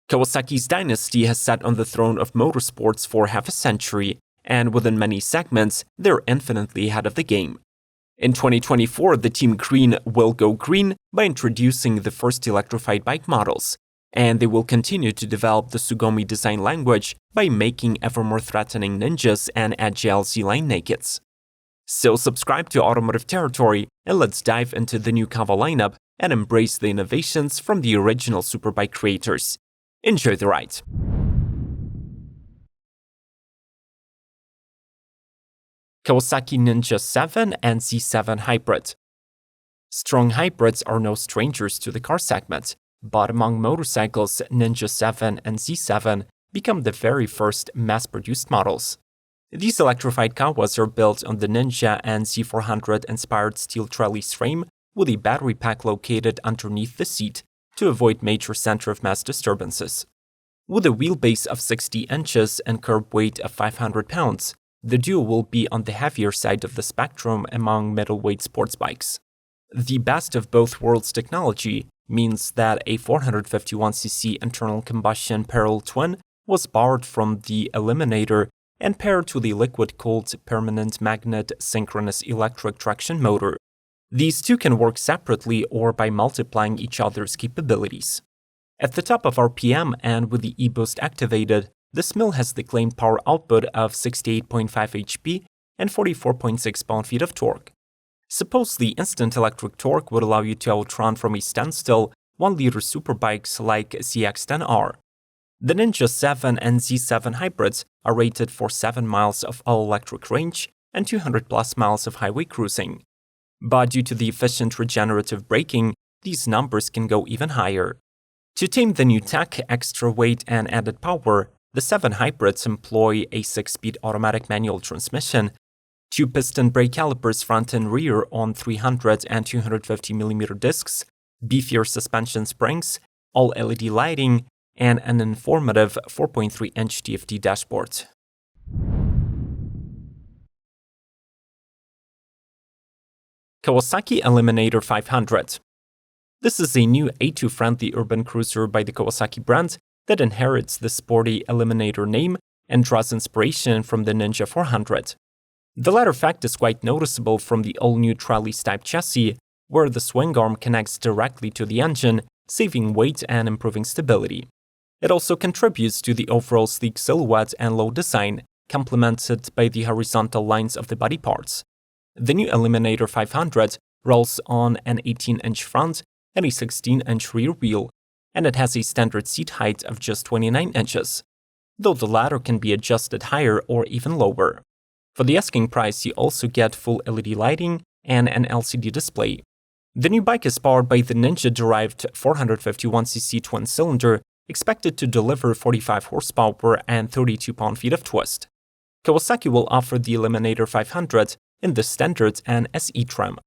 Kawasaki's dynasty has sat on the throne of motorsports for half a century, and within many segments, they're infinitely ahead of the game. In 2024, the Team Green will go green by introducing the first electrified bike models, and they will continue to develop the Sugomi design language by making ever more threatening Ninjas and agile Z-Line nakeds. So subscribe to Automotive Territory and let's dive into the new Kawa lineup and embrace the innovations from the original superbike creators. Enjoy the ride! Kawasaki Ninja 7 and Z7 Hybrid. Strong hybrids are no strangers to the car segment, but among motorcycles, Ninja 7 and Z7 become the very first mass-produced models. These electrified Kawas are built on the Ninja and Z400 inspired steel trellis frame with a battery pack located underneath the seat to avoid major center of mass disturbances. With a wheelbase of 60 inches and curb weight of 500 pounds, the duo will be on the heavier side of the spectrum among middleweight sports bikes. The best of both worlds technology means that a 451cc internal combustion parallel twin was borrowed from the Eliminator and paired to the liquid-cooled permanent magnet synchronous electric traction motor. These two can work separately or by multiplying each other's capabilities. At the top of RPM and with the e-boost activated, this mill has the claimed power output of 68.5 HP and 44.6 pound-feet of torque. Supposedly, instant electric torque would allow you to outrun from a standstill 1-liter superbikes like CX-10R. The Ninja 7 and Z7 hybrids are rated for 7 miles of all-electric range and 200-plus miles of highway cruising. But due to the efficient regenerative braking, these numbers can go even higher. To tame the new tech, extra weight, and added power, the 7 hybrids employ a 6-speed automatic manual transmission, 2 piston brake calipers front and rear on 300 and 250mm discs, beefier suspension springs, all LED lighting, and an informative 4.3-inch TFT dashboard. Kawasaki Eliminator 500. This is a new A2-friendly urban cruiser by the Kawasaki brand that inherits the sporty Eliminator name and draws inspiration from the Ninja 400. The latter fact is quite noticeable from the all-new trellis-type chassis, where the swing arm connects directly to the engine, saving weight and improving stability. It also contributes to the overall sleek silhouette and low design, complemented by the horizontal lines of the body parts. The new Eliminator 500 rolls on an 18-inch front and a 16-inch rear wheel, and it has a standard seat height of just 29 inches, though the latter can be adjusted higher or even lower. For the asking price, you also get full LED lighting and an LCD display. The new bike is powered by the Ninja-derived 451cc twin-cylinder, expected to deliver 45 horsepower and 32 pound-feet of twist. Kawasaki will offer the Eliminator 500 in the standard and SE trim.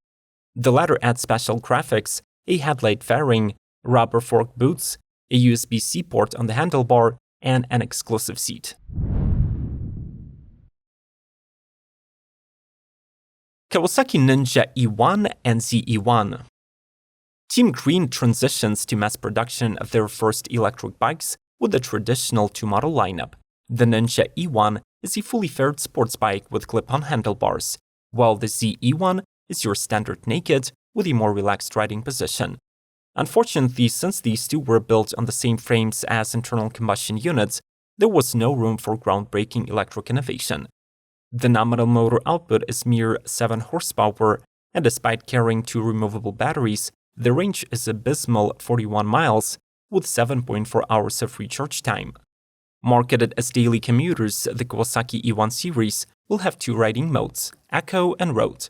The latter adds special graphics, a headlight fairing, rubber fork boots, a USB-C port on the handlebar, and an exclusive seat. Kawasaki Ninja E1 and ZE1. Team Green transitions to mass production of their first electric bikes with a traditional 2-model lineup. The Ninja E1 is a fully faired sports bike with clip-on handlebars, while the ZE1 is your standard naked with a more relaxed riding position. Unfortunately, since these two were built on the same frames as internal combustion units, there was no room for groundbreaking electric innovation. The nominal motor output is mere 7 horsepower, and despite carrying 2 removable batteries, the range is abysmal 41 miles, with 7.4 hours of recharge time. Marketed as daily commuters, the Kawasaki E1 series will have 2 riding modes, Eco and Road.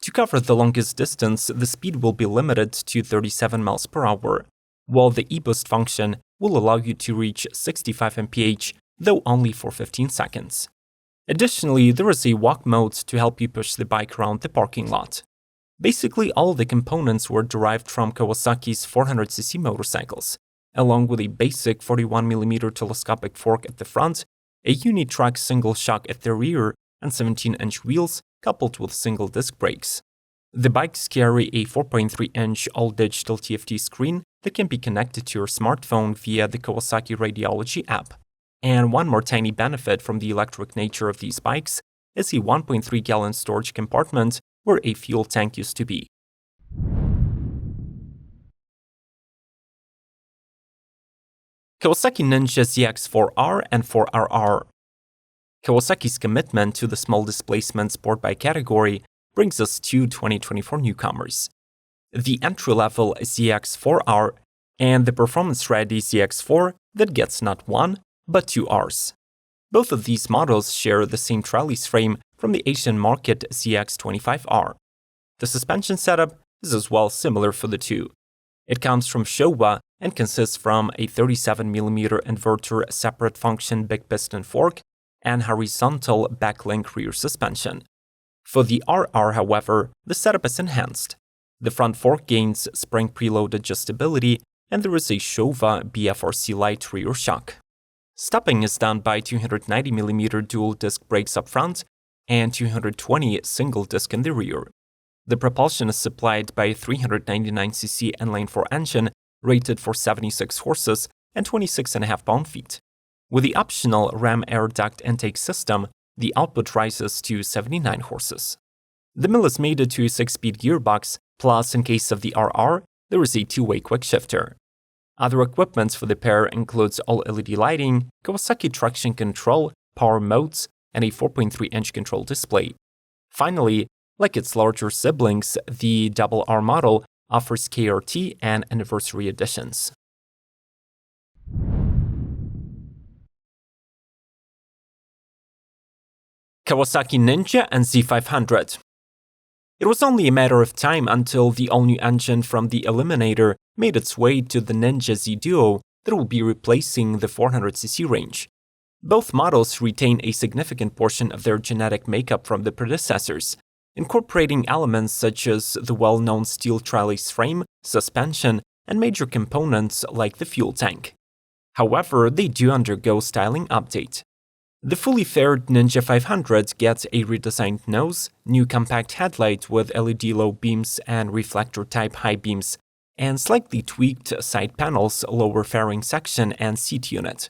To cover the longest distance, the speed will be limited to 37 miles per hour, while the e-boost function will allow you to reach 65 mph, though only for 15 seconds. Additionally, there is a walk mode to help you push the bike around the parking lot. Basically, all the components were derived from Kawasaki's 400cc motorcycles, along with a basic 41mm telescopic fork at the front, a uni-track single shock at the rear, and 17-inch wheels coupled with single-disc brakes. The bikes carry a 4.3-inch all-digital TFT screen that can be connected to your smartphone via the Kawasaki Radiology app. And one more tiny benefit from the electric nature of these bikes is a 1.3-gallon storage compartment where a fuel tank used to be. Kawasaki Ninja ZX4R and 4RR. Kawasaki's commitment to the small displacement sport bike category brings us to 2024 newcomers: the entry-level ZX4R and the performance-ready ZX4 that gets not one, but two Rs. Both of these models share the same trellis frame from the Asian market ZX25R. The suspension setup is as well similar for the two. It comes from Showa and consists from a 37mm inverter separate function big piston fork and horizontal backlink rear suspension. For the RR, however, the setup is enhanced. The front fork gains spring preload adjustability, and there is a Showa BFRC Lite rear shock. Stopping is done by 290mm dual disc brakes up front and 220 single disc in the rear. The propulsion is supplied by a 399cc inline 4 engine rated for 76 horses and 26.5 pound-feet. With the optional ram air duct intake system, the output rises to 79 horses. The mill is mated to a 6-speed gearbox, plus in case of the RR, there is a 2-way quick shifter. Other equipment for the pair includes all LED lighting, Kawasaki traction control, power modes, and a 4.3-inch control display. Finally, like its larger siblings, the Double R model offers KRT and anniversary editions. Kawasaki Ninja and Z500. It was only a matter of time until the all-new engine from the Eliminator made its way to the Ninja Z Duo that will be replacing the 400cc range. Both models retain a significant portion of their genetic makeup from the predecessors, incorporating elements such as the well-known steel trellis frame, suspension, and major components like the fuel tank. However, they do undergo styling update. The fully faired Ninja 500 gets a redesigned nose, new compact headlight with LED low beams and reflector-type high beams, and slightly tweaked side panels, lower fairing section, and seat unit.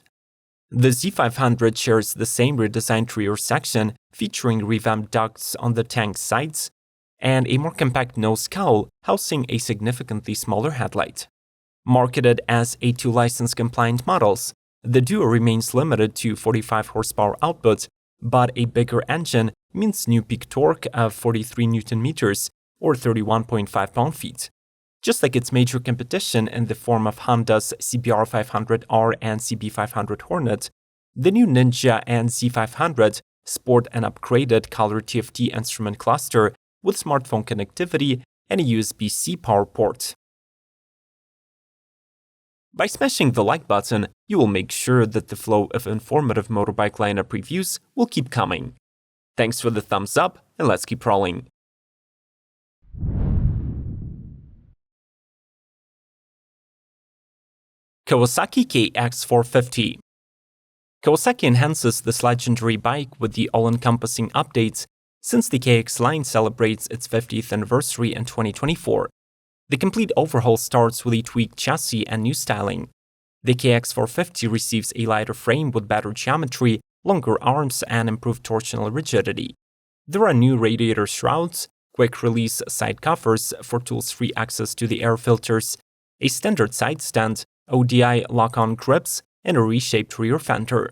The Z500 shares the same redesigned rear section, featuring revamped ducts on the tank's sides, and a more compact nose cowl housing a significantly smaller headlight. Marketed as A2 license-compliant models, the Duo remains limited to 45 horsepower output, but a bigger engine means new peak torque of 43 Nm or 31.5 pound-feet. Just like its major competition in the form of Honda's CBR 500R and CB500 Hornet, the new Ninja and Z500 sport an upgraded color TFT instrument cluster with smartphone connectivity and a USB-C power port. By smashing the like button, you will make sure that the flow of informative motorbike lineup reviews will keep coming. Thanks for the thumbs up, and let's keep rolling. Kawasaki KX450. Kawasaki enhances this legendary bike with the all-encompassing updates since the KX line celebrates its 50th anniversary in 2024. The complete overhaul starts with a tweaked chassis and new styling. The KX450 receives a lighter frame with better geometry, longer arms, and improved torsional rigidity. There are new radiator shrouds, quick-release side covers for tools-free access to the air filters, a standard side stand, ODI lock-on grips, and a reshaped rear fender.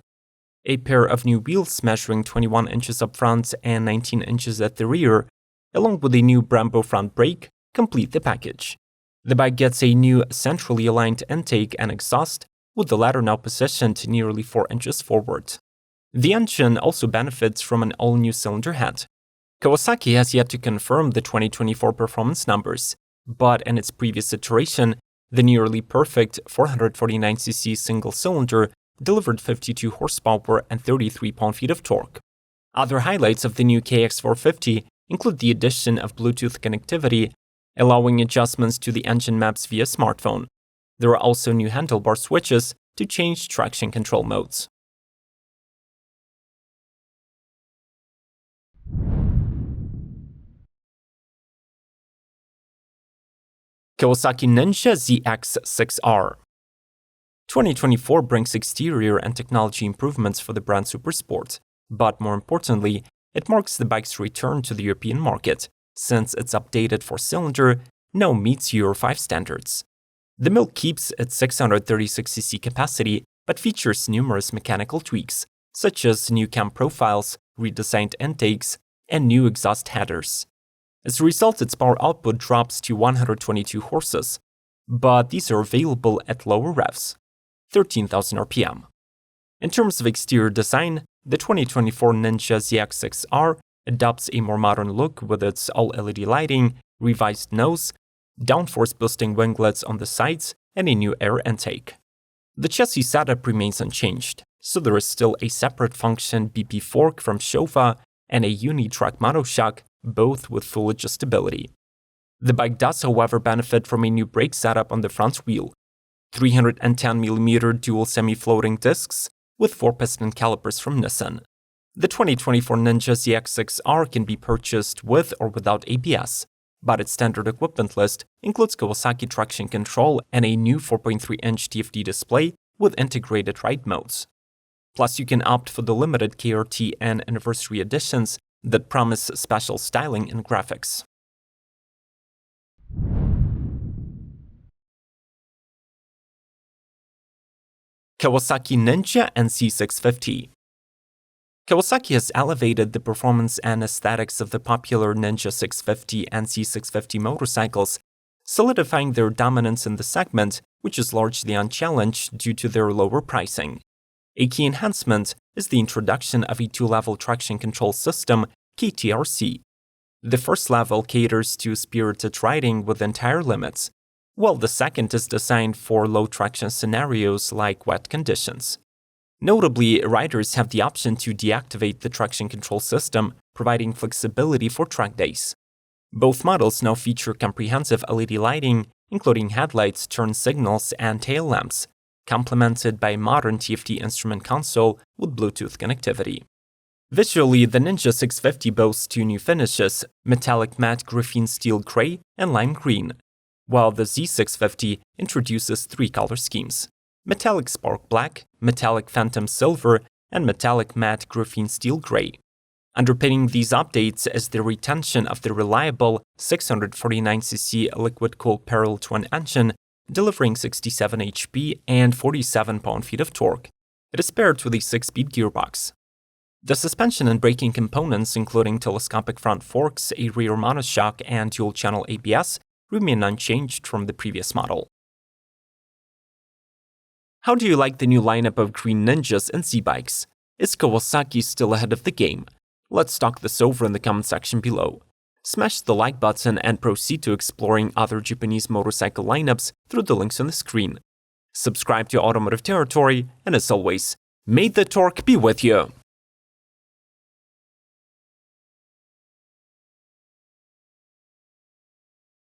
A pair of new wheels measuring 21 inches up front and 19 inches at the rear, along with a new Brembo front brake, complete the package. The bike gets a new centrally aligned intake and exhaust, with the latter now positioned nearly 4 inches forward. The engine also benefits from an all-new cylinder head. Kawasaki has yet to confirm the 2024 performance numbers, but in its previous iteration, the nearly perfect 449cc single-cylinder delivered 52 horsepower and 33 pound-feet of torque. Other highlights of the new KX450 include the addition of Bluetooth connectivity, allowing adjustments to the engine maps via smartphone. There are also new handlebar switches to change traction control modes. Kawasaki Ninja ZX6R. 2024 brings exterior and technology improvements for the brand Supersport, but more importantly, it marks the bike's return to the European market, since its updated four-cylinder now meets Euro 5 standards. The mill keeps its 636cc capacity, but features numerous mechanical tweaks, such as new cam profiles, redesigned intakes, and new exhaust headers. As a result, its power output drops to 122 horses, but these are available at lower revs, 13,000 RPM. In terms of exterior design, the 2024 Ninja ZX6R adopts a more modern look with its all-LED lighting, revised nose, downforce-boosting winglets on the sides, and a new air intake. The chassis setup remains unchanged, so there is still a separate function BP fork from Showa and a uni-track monoshock, both with full adjustability. The bike does, however, benefit from a new brake setup on the front wheel, 310mm dual semi-floating discs with 4-piston calipers from Nissan. The 2024 Ninja ZX6R can be purchased with or without ABS, but its standard equipment list includes Kawasaki traction control and a new 4.3-inch TFT display with integrated ride modes. Plus, you can opt for the limited KRT and anniversary editions that promise special styling and graphics. Kawasaki Ninja and C650. Kawasaki has elevated the performance and aesthetics of the popular Ninja 650 and C650 motorcycles, solidifying their dominance in the segment, which is largely unchallenged due to their lower pricing. A key enhancement is the introduction of a two-level traction control system, KTRC. The first level caters to spirited riding within tire limits, while the second is designed for low traction scenarios like wet conditions. Notably, riders have the option to deactivate the traction control system, providing flexibility for track days. Both models now feature comprehensive LED lighting, including headlights, turn signals, and tail lamps, complemented by a modern TFT instrument console with Bluetooth connectivity. Visually, the Ninja 650 boasts two new finishes, metallic matte graphene steel gray and lime green, while the Z650 introduces three color schemes: metallic spark black, metallic phantom silver, and metallic matte graphene steel gray. Underpinning these updates is the retention of the reliable 649cc liquid-cooled parallel twin engine, delivering 67 HP and 47 pound-feet of torque. It is paired with a 6-speed gearbox. The suspension and braking components, including telescopic front forks, a rear monoshock, and dual-channel ABS, remain unchanged from the previous model. How do you like the new lineup of green Ninjas and Z-bikes? Is Kawasaki still ahead of the game? Let's talk this over in the comment section below. Smash the like button and proceed to exploring other Japanese motorcycle lineups through the links on the screen. Subscribe to Automotive Territory, and as always, may the torque be with you!